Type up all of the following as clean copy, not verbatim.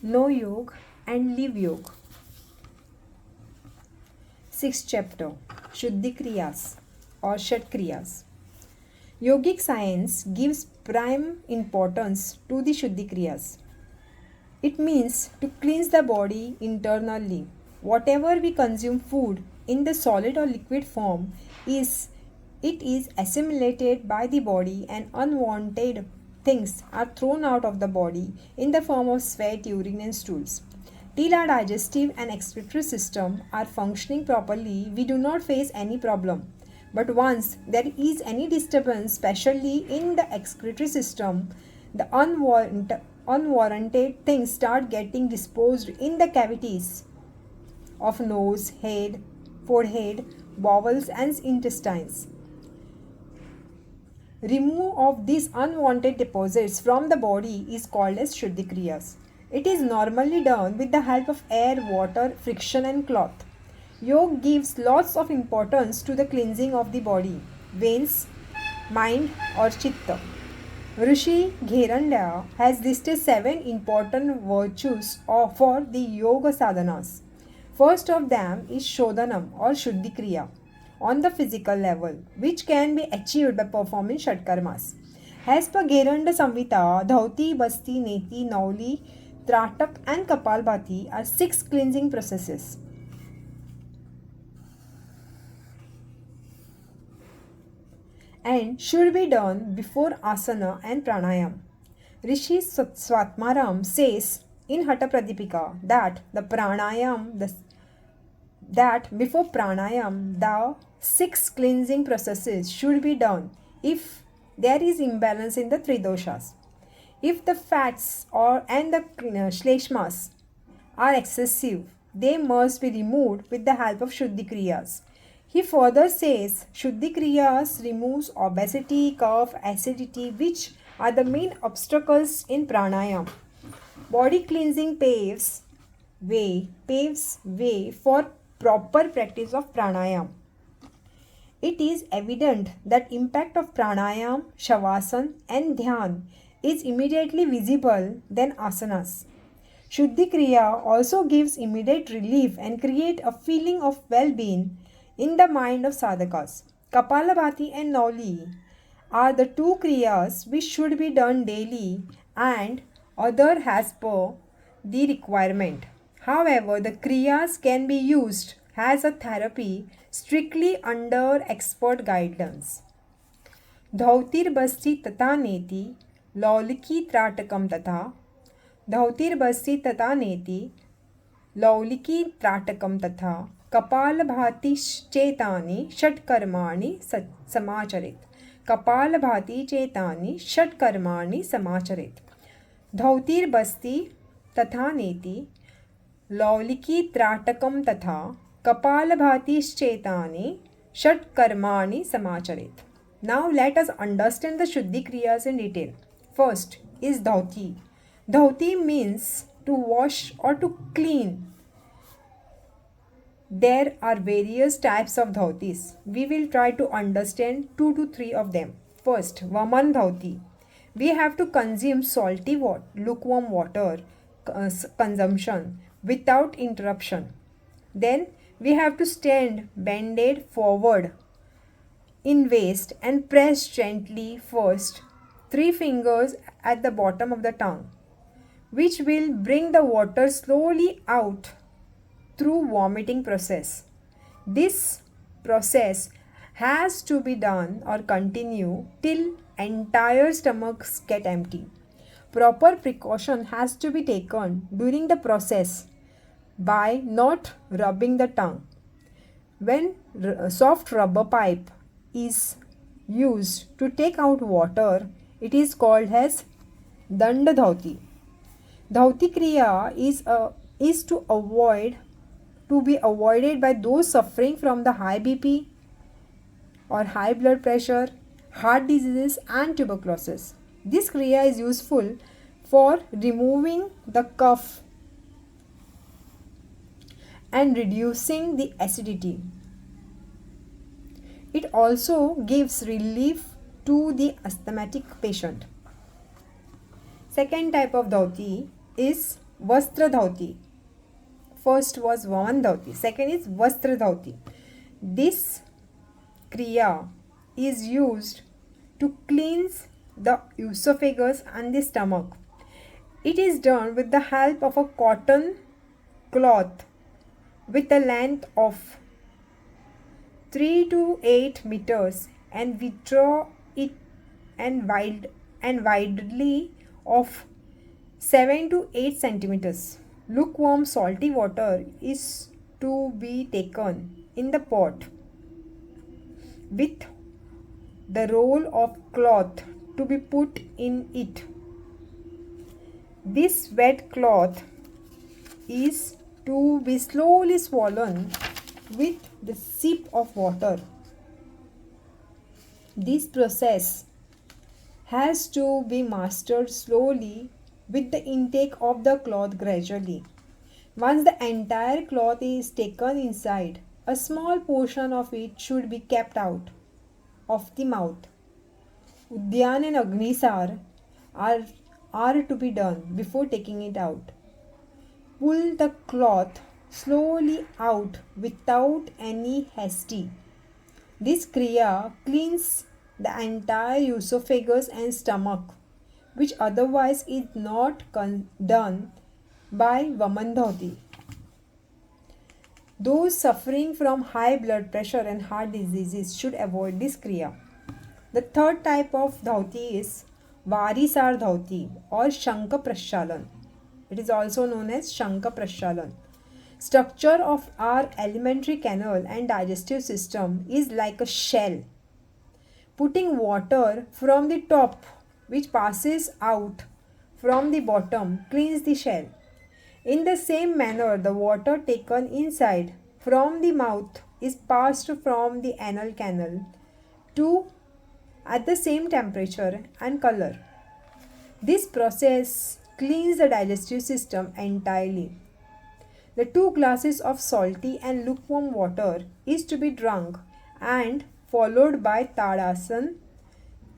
No Yog and Live Yog. Sixth chapter, Shuddhi Kriyas or Shat Kriyas. Yogic science gives prime importance to the Shuddhi Kriyas. It means to cleanse the body internally. Whatever we consume food in the solid or liquid form is it is assimilated by the body and unwanted things are thrown out of the body in the form of sweat, urine and stools. Till our digestive and excretory system are functioning properly, we do not face any problem. But once there is any disturbance, especially in the excretory system, the unwarranted things start getting disposed in the cavities of nose, head, forehead, bowels and intestines. Remove of these unwanted deposits from the body is called as Shuddhi Kriyas. It is normally done with the help of air, water, friction and cloth. Yoga gives lots of importance to the cleansing of the body, veins, mind or chitta. Rishi Gherandya has listed 7 important virtues for the yoga sadhanas. First of them is Shodhanam or Shuddhi Kriya on the physical level, which can be achieved by performing Shatkarmas. As per Gheranda Samhita, Dhauti, Basti, Neti, Nauli, Tratak and Kapalbhati are 6 cleansing processes. And should be done before asana and pranayam. Rishi Swatmaram says in Hatha Pradipika that that before pranayam the 6 cleansing processes should be done if there is imbalance in the three doshas. If the fats and the shleshmas are excessive, they must be removed with the help of Shuddhi Kriyas. He further says Shuddhi Kriyas removes obesity, cough, acidity, which are the main obstacles in pranayam. Body cleansing paves way for proper practice of pranayam. It is evident that impact of pranayam, shavasana and dhyan is immediately visible than asanas. Shuddhi Kriya also gives immediate relief and create a feeling of well-being in the mind of sadhakas. Kapalabhati and Nauli are the 2 kriyas which should be done daily and other as per the requirement. However, the kriyas can be used as a therapy strictly under expert guidance. Dhautir basti tata neti, lauliki tratakam tata. Dhautir basti tata neti, lauliki tratakam tata. Kapalbhati चेतानि षट्कर्माणि समाचरेत्. Kapalbhati चेतानि षट्कर्माणि समाचरेत्. धौतिर्बस्ति तथा नेति, लौलिकी त्राटकम तथा कपालभातिश्चेतानि षट्कर्माणि समाचरेत्. Now let us understand the Shuddhi Kriyas in detail. First is Dhauti. Dhauti means to wash or to clean. There are various types of dhautis. We will try to understand 2 to 3 of them. First, Vaman dhauti. We have to consume salty water, lukewarm water consumption without interruption. Then we have to stand bended forward in waist and press gently first 3 fingers at the bottom of the tongue, which will bring the water slowly out through vomiting process. This process has to be done or continue till entire stomachs get empty. Proper precaution has to be taken during the process by not rubbing the tongue. When soft rubber pipe is used to take out water, it is called as Danda Dhauti. Dhauti Kriya is to be avoided by those suffering from the high BP or high blood pressure, heart diseases and tuberculosis. This kriya is useful for removing the cough and reducing the acidity. It also gives relief to the asthmatic patient. Second type of dhauti is Vastra Dhauti. First was Vaman Dhauti. Second is Vastra Dhauti. This Kriya is used to cleanse the esophagus and the stomach. It is done with the help of a cotton cloth with a length of 3 to 8 meters and withdraw it and widely of 7 to 8 centimeters. Lukewarm salty water is to be taken in the pot with the roll of cloth to be put in it. This wet cloth is to be slowly swollen with the sip of water. This process has to be mastered slowly with the intake of the cloth gradually. Once the entire cloth is taken inside, a small portion of it should be kept out of the mouth. Udyan and Agnisar are to be done before taking it out. Pull the cloth slowly out without any hasty. This Kriya cleans the entire esophagus and stomach, which otherwise is not done by Vamandhauti. Those suffering from high blood pressure and heart diseases should avoid this Kriya. The third type of Dhauti is Varisar Dhauti or Shanka Prashalan. It is also known as Shanka Prashalan. Structure of our alimentary canal and digestive system is like a shell. Putting water from the top which passes out from the bottom cleans the shell. In the same manner, the water taken inside from the mouth is passed from the anal canal to at the same temperature and color. This process cleans the digestive system entirely. The 2 glasses of salty and lukewarm water is to be drunk and followed by Tadasan,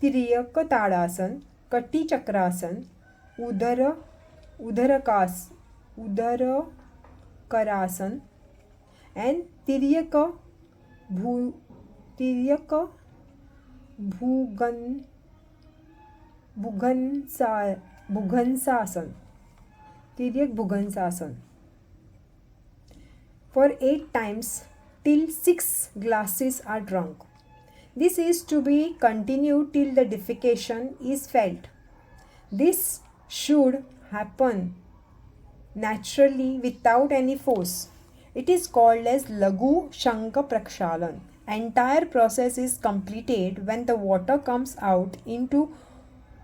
Tiriyaka Tadasan, Kati Chakrasan, Udharakas, Udharakarasan and Tiryaka Bhugansasan. Tiryak Bhugansasan. For 8 times till 6 glasses are drunk. This is to be continued till the defecation is felt. This should happen naturally without any force. It is called as Lagu Shanka Prakshalan. Entire process is completed when the water comes out into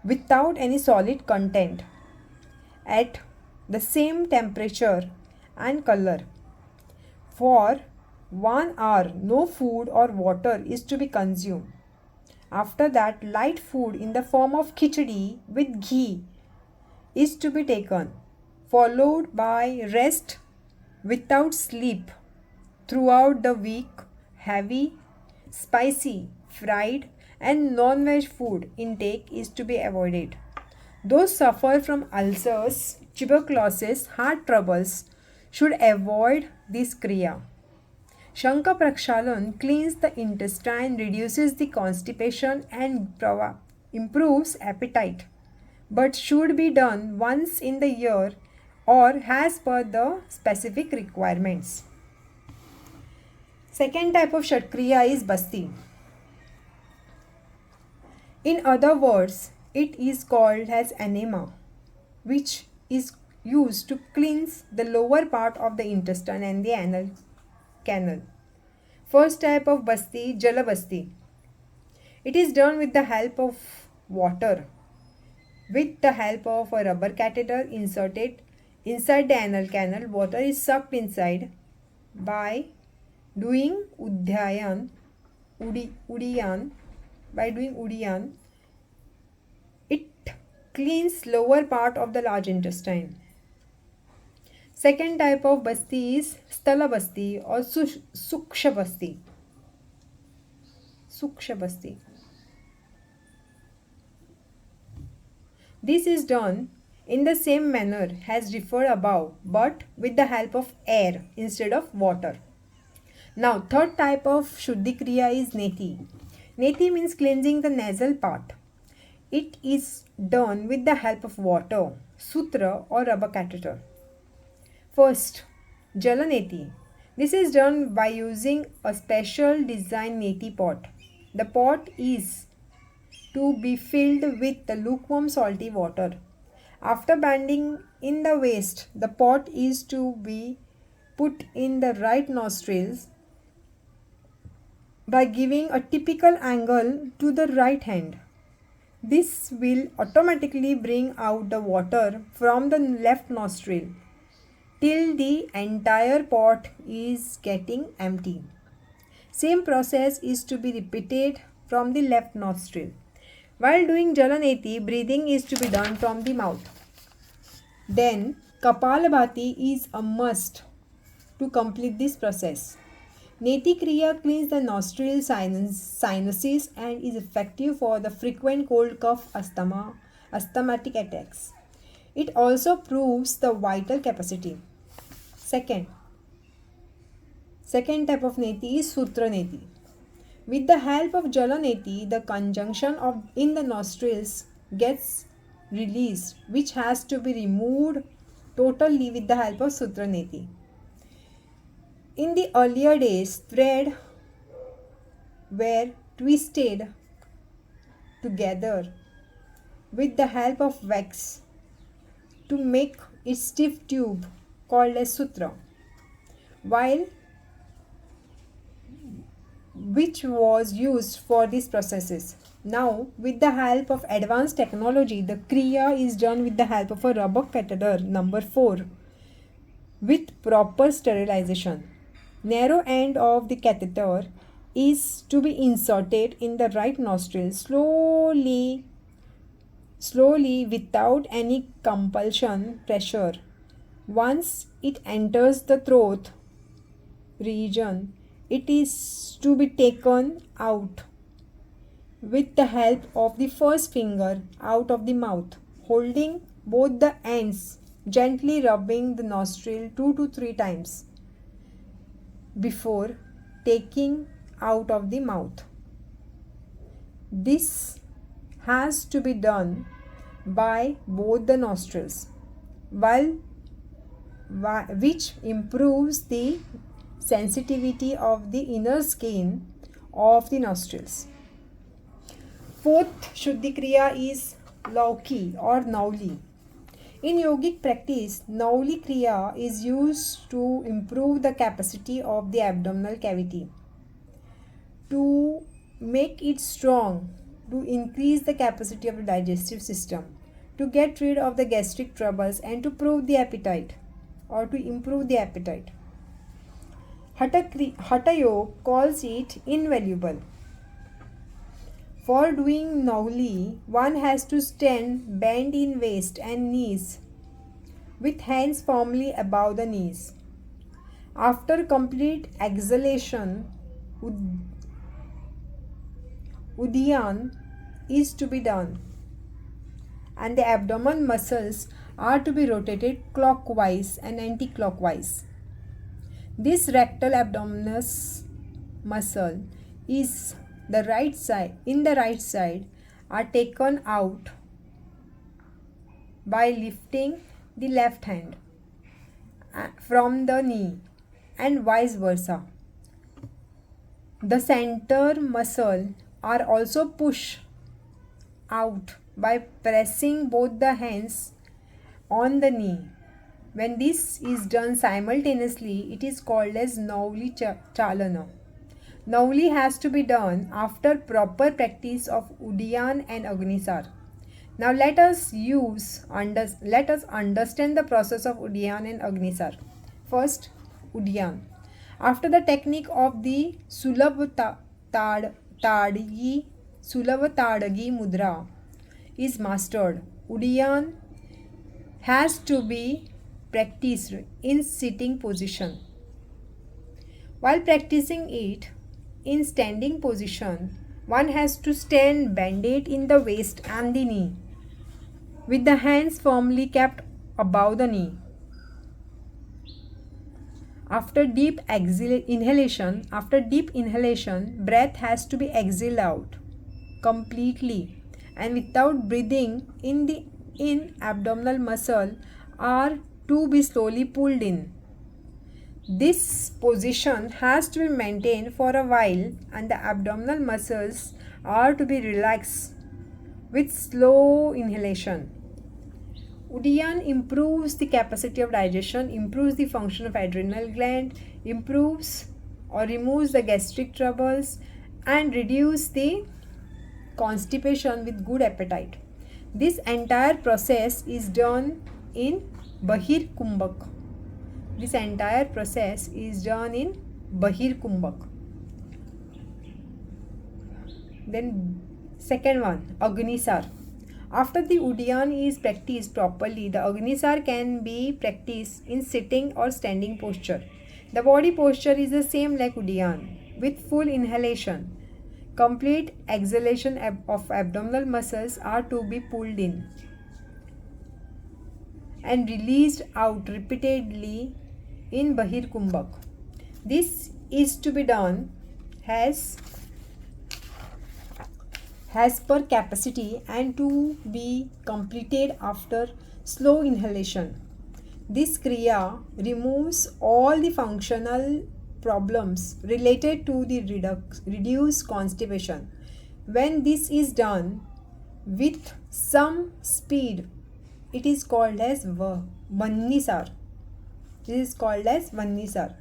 without any solid content at the same temperature and color. For 1 hour, no food or water is to be consumed. After that, light food in the form of khichdi with ghee is to be taken, followed by rest without sleep throughout the week. Heavy, spicy, fried and non-veg food intake is to be avoided. Those suffer from ulcers, tuberculosis, heart troubles should avoid this kriya. Shanka Prakshalan cleans the intestine, reduces the constipation and improves appetite, but should be done once in the year or as per the specific requirements. Second type of Shatkriya is Basti. In other words, it is called as enema, which is used to cleanse the lower part of the intestine and the anal canal. First type of Basti, Jalabasti. It is done with the help of water. With the help of a rubber catheter inserted inside the anal canal, water is sucked inside by doing Udiyan. By doing Udiyan, it cleans lower part of the large intestine. Second type of Basti is Sthala Basti or Suksha Basti. Suksha Basti. This is done in the same manner as referred above, but with the help of air instead of water. Now, third type of Shuddhi Kriya is Neti. Neti means cleansing the nasal part. It is done with the help of water, sutra or rubber catheter. First, Jalaneti. This is done by using a special designed neti pot. The pot is to be filled with the lukewarm salty water. After banding in the waist, the pot is to be put in the right nostrils by giving a typical angle to the right hand. This will automatically bring out the water from the left nostril till the entire pot is getting empty. Same process is to be repeated from the left nostril. While doing Jalaneti, breathing is to be done from the mouth. Then Kapalabhati is a must to complete this process. Neti Kriya cleans the nostril sinuses and is effective for the frequent cold cough asthmatic attacks. It also proves the vital capacity. Second type of Neti is Sutra Neti. With the help of Jala Neti, the conjunction in the nostrils gets released, which has to be removed totally with the help of Sutra Neti. In the earlier days, thread were twisted together with the help of wax to make a stiff tube called as sutra, which was used for these processes. Now, with the help of advanced technology, the kriya is done with the help of a rubber catheter number 4 with proper sterilization. Narrow end of the catheter is to be inserted in the right nostril slowly without any compulsion pressure. Once it enters the throat region, it is to be taken out with the help of the first finger out of the mouth, holding both the ends, gently rubbing the nostril 2 to 3 times before taking out of the mouth. This has to be done by both the nostrils, which improves the sensitivity of the inner skin of the nostrils. Fourth Shuddhi Kriya is Lauki or Nauli. In yogic practice, Nauli Kriya is used to improve the capacity of the abdominal cavity, to make it strong, to increase the capacity of the digestive system, to get rid of the gastric troubles and to improve the appetite. Hatha Yoga calls it invaluable. For doing Nauli, one has to stand bent in waist and knees with hands firmly above the knees. After complete exhalation, Uddiyana is to be done and the abdomen muscles are to be rotated clockwise and anti-clockwise. This rectal abdominis muscle is the right side are taken out by lifting the left hand from the knee and vice versa. The center muscle are also pushed out by pressing both the hands on the knee. When this is done simultaneously, it is called as Nauli Chalana. Nauli has to be done after proper practice of Uddiyana and Agnisar. Now let us understand the process of Uddiyana and Agnisar. First, Uddiyana. After the technique of the Tadagi Mudra is mastered, Uddiyana has to be practiced in sitting position. While practicing it in standing position, one has to stand bended in the waist and the knee. with the hands firmly kept above the knee. After deep inhalation, breath has to be exhaled out completely, and without breathing in, the abdominal muscle are to be slowly pulled in. This position has to be maintained for a while, and the abdominal muscles are to be relaxed with slow inhalation. Udian improves the capacity of digestion, improves the function of adrenal gland, improves or removes the gastric troubles, and reduce the constipation with good appetite. This entire process is done in Bahir Kumbhak. This entire process is done in Bahir Kumbhak. Then second one, Agnisar. After the Udian is practiced properly, the Agnisar can be practiced in sitting or standing posture. The body posture is the same like Udian, with full inhalation. Complete exhalation of abdominal muscles are to be pulled in and released out repeatedly in Bahir Kumbhak. This is to be done as per capacity and to be completed after slow inhalation. This Kriya removes all the functional problems related to the reduced constipation. When this is done with some speed, it is called as Vannisar. This is called as Vannisar.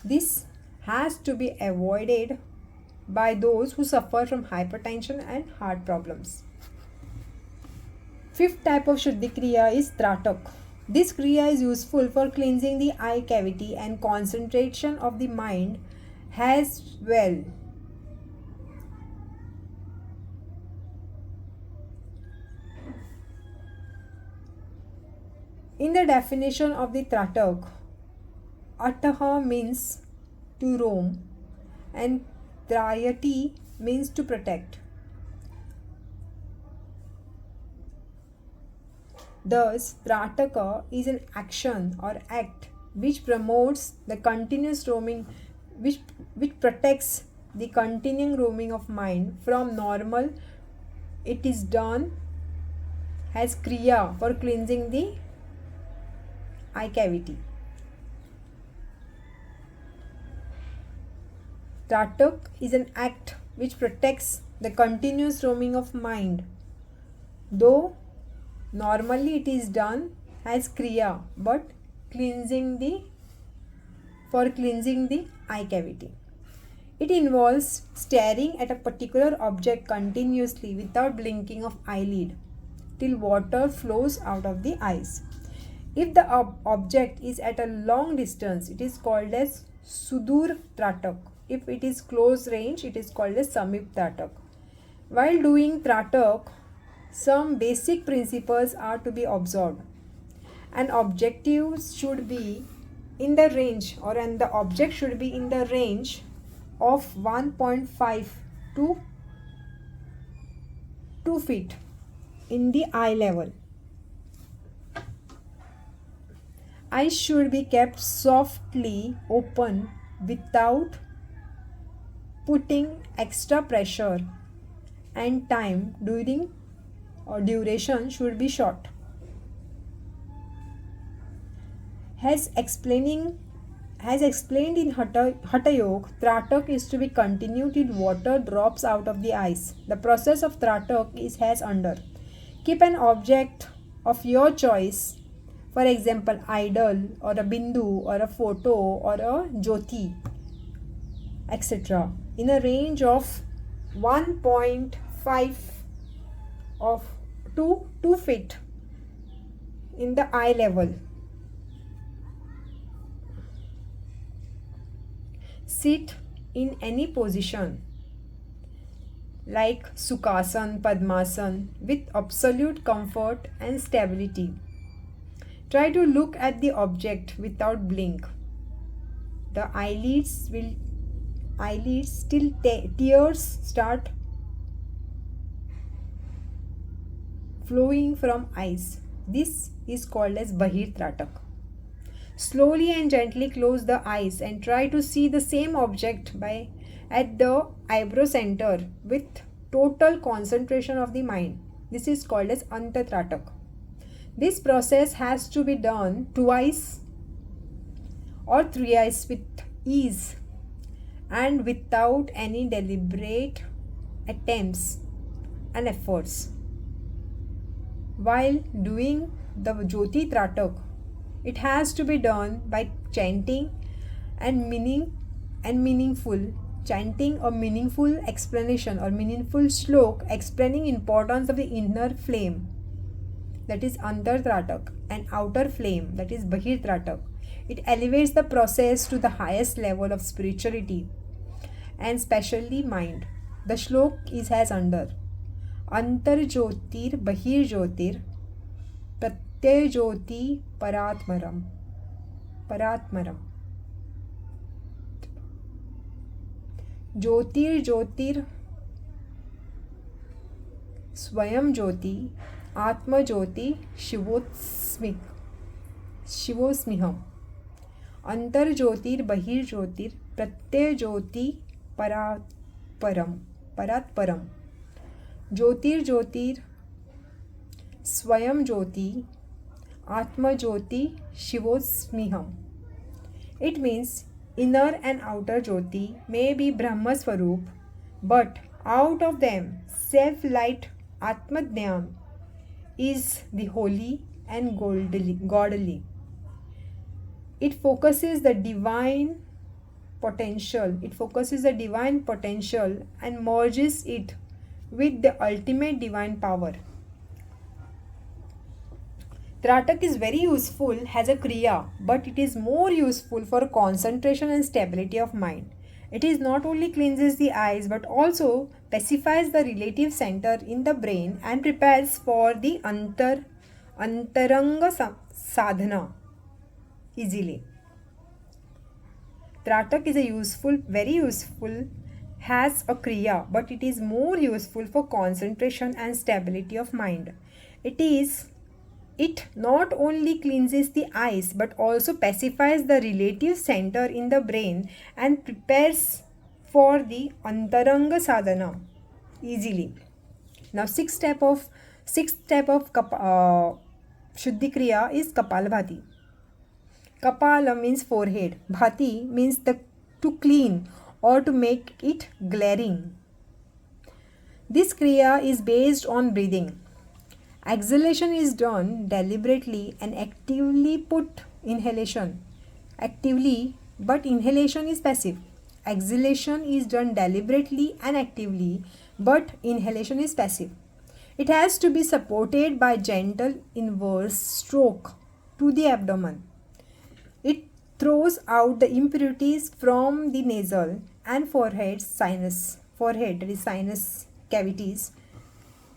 This has to be avoided by those who suffer from hypertension and heart problems. Fifth type of Shuddhi Kriya is Tratak. This Kriya is useful for cleansing the eye cavity and concentration of the mind as well. In the definition of the Tratak, Ataha means to roam and Trayati means to protect. Thus, Trataka is an action or act which promotes the continuous roaming, which protects the continuing roaming of mind from normal. It is done as Kriya for cleansing the eye cavity. Tratak is an act which protects the continuous roaming of mind, though normally it is done as Kriya, but for cleansing the eye cavity. It involves staring at a particular object continuously without blinking of eyelid till water flows out of the eyes. If the object is at a long distance, it is called as Sudur Tratak. If it is close range, it is called as Samip Tratak. While doing Tratak, some basic principles are to be observed. An objective should be in the range, and the object should be in the range of 1.5 to 2 feet in the eye level. Eyes should be kept softly open without putting extra pressure, and time during or duration should be short. As explained in Hatha Yoga, Tratak is to be continued till water drops out of the eyes. The process of Tratak is as under. Keep an object of your choice, for example, idol or a bindu or a photo or a jyoti, etc., in a range of 1.5 of 2 feet in the eye level. Sit in any position like Sukhasan, Padmasan with absolute comfort and stability. Try to look at the object without blink. The eyelids till tears start flowing from eyes. This is called as Bahir Tratak. Slowly and gently close the eyes and try to see the same object by at the eyebrow center with total concentration of the mind. This is called as Antatratak. This process has to be done twice or thrice with ease and without any deliberate attempts and efforts. While doing the Jyoti Tratak, it has to be done by chanting and meaningful chanting a meaningful explanation or meaningful slok explaining importance of the inner flame, that is Antar Tratak, and outer flame, that is Bahir Tratak. It elevates the process to the highest level of spirituality and specially mind. The shlok is as under: Antar Jyotir Bahir Jyotir Pratyay Jyoti Paratmaram Jyotir Jyotir Swayam Jyoti Atma Jyoti Shivosmiham Antar Jyotir Bahir Jyotir Pratyay Jyoti Paratparam Jyotir Jyotir Swayam Jyoti Atma Jyoti Shivosmiham. It means inner and outer Jyoti may be Brahma Swarup, but out of them self-light Atma Jnana is the holy and godly. It focuses the divine potential. And merges it with the ultimate divine power. Tratak is very useful as a kriya, but it is more useful for concentration and stability of mind. It is not only cleanses the eyes but also pacifies the relative center in the brain and prepares for the antaranga sadhana easily. Tratak is very useful as a kriya, but it is more useful for concentration and stability of mind. It not only cleanses the eyes but also pacifies the relative center in the brain and prepares for the antaranga sadhana easily. Now sixth step of Shuddhi Kriya is Kapalabhati. Kapala means forehead. Bhati means to clean or to make it glaring. This Kriya is based on breathing. Exhalation is done deliberately and actively but inhalation is passive. Exhalation is done deliberately and actively, but inhalation is passive. It has to be supported by gentle inverse stroke to the abdomen. It throws out the impurities from the nasal and forehead sinus cavities.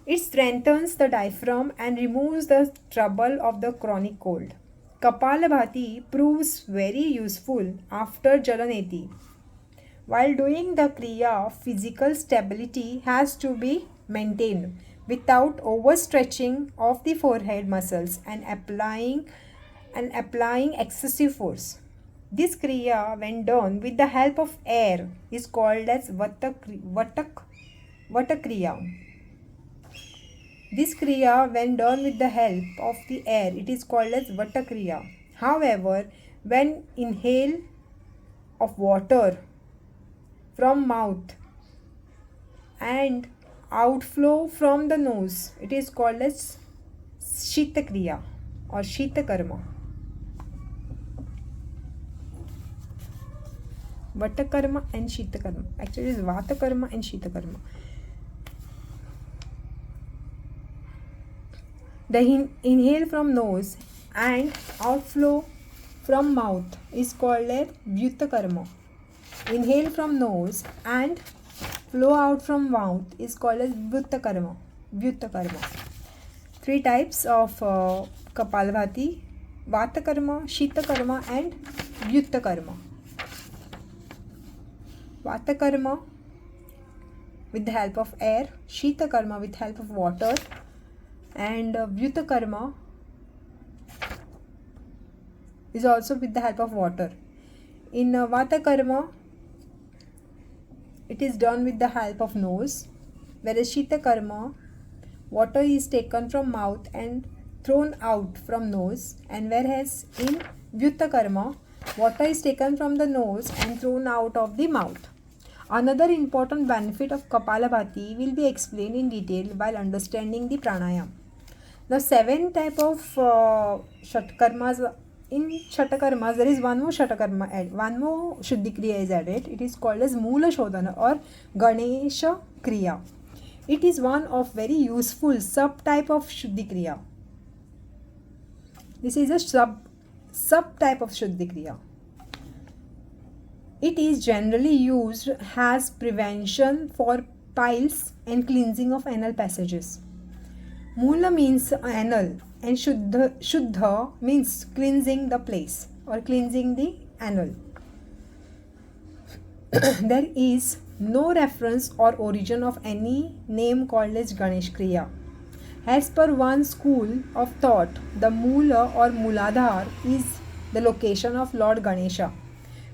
It strengthens the diaphragm and removes the trouble of the chronic cold. Kapalabhati proves very useful after Jalaneti. While doing the Kriya, physical stability has to be maintained without overstretching of the forehead muscles and applying excessive force. This Kriya, when done with the help of air, is called as Vatakriya. This Kriya, when done with the help of the air, it is called as Vatakriya. However, when inhale of water from mouth and outflow from the nose, it is called as Shitakriya or Shitakarma. Vatakarma and Shitakarma. Actually, it is Vatakarma and Shitakarma. The inhale from nose and outflow from mouth is called as Vyutakarma. Inhale from nose and flow out from mouth is called as Vyutakarma. Three types of Kapalabhati: Vatakarma, Shitakarma and Vyutakarma. Vatakarma with the help of air, Shitakarma with help of water, And Vyuta karma is also with the help of water. In Vata karma, it is done with the help of nose, whereas Shita karma, water is taken from mouth and thrown out from nose, and whereas in Vyutta karma, water is taken from the nose and thrown out of the mouth. Another important benefit of Kapalabhati will be explained in detail while understanding the pranayam. The seven type of Shatkarmas. In Shatakarmas, there is one more Shatakarma one more Shuddhi Kriya is added. It is called as Moola Shodhana or Ganesha Kriya. It is one of very useful subtype of Shuddhi Kriya. This is a subtype of Shuddhi Kriya. It is generally used as prevention for piles and cleansing of anal passages. Moola means anal and Shuddha means cleansing the place or cleansing the anal. There is no reference or origin of any name called as Ganesh Kriya. As per one school of thought, the Moola or Mooladhar is the location of Lord Ganesha,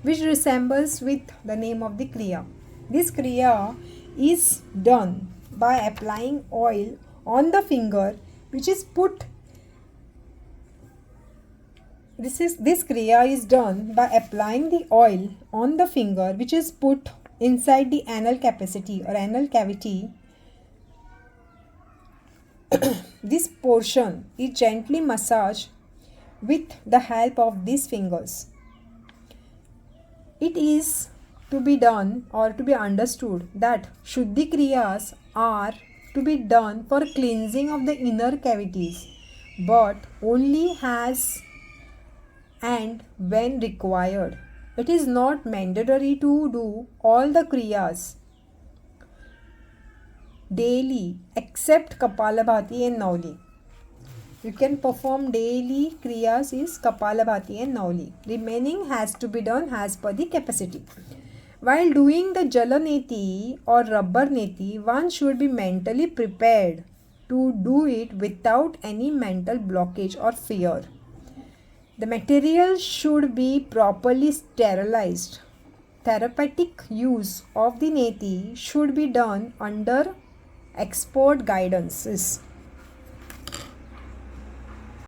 which resembles with the name of the Kriya. This Kriya is done by applying oil on the finger, which is put. This Kriya is done by applying the oil on the finger, which is put inside the anal capacity or anal cavity. This portion is gently massaged with the help of these fingers. It is to be done or to be understood that Shuddhi Kriyas are to be done for cleansing of the inner cavities, but only as and when required. It is not mandatory to do all the Kriyas daily except Kapalabhati and Nauli. You can perform daily Kriyas is Kapalabhati and Nauli. Remaining has to be done as per the capacity. While doing the Jalaneti or Rubber Neti, one should be mentally prepared to do it without any mental blockage or fear. The material should be properly sterilized. Therapeutic use of the Neti should be done under expert guidances.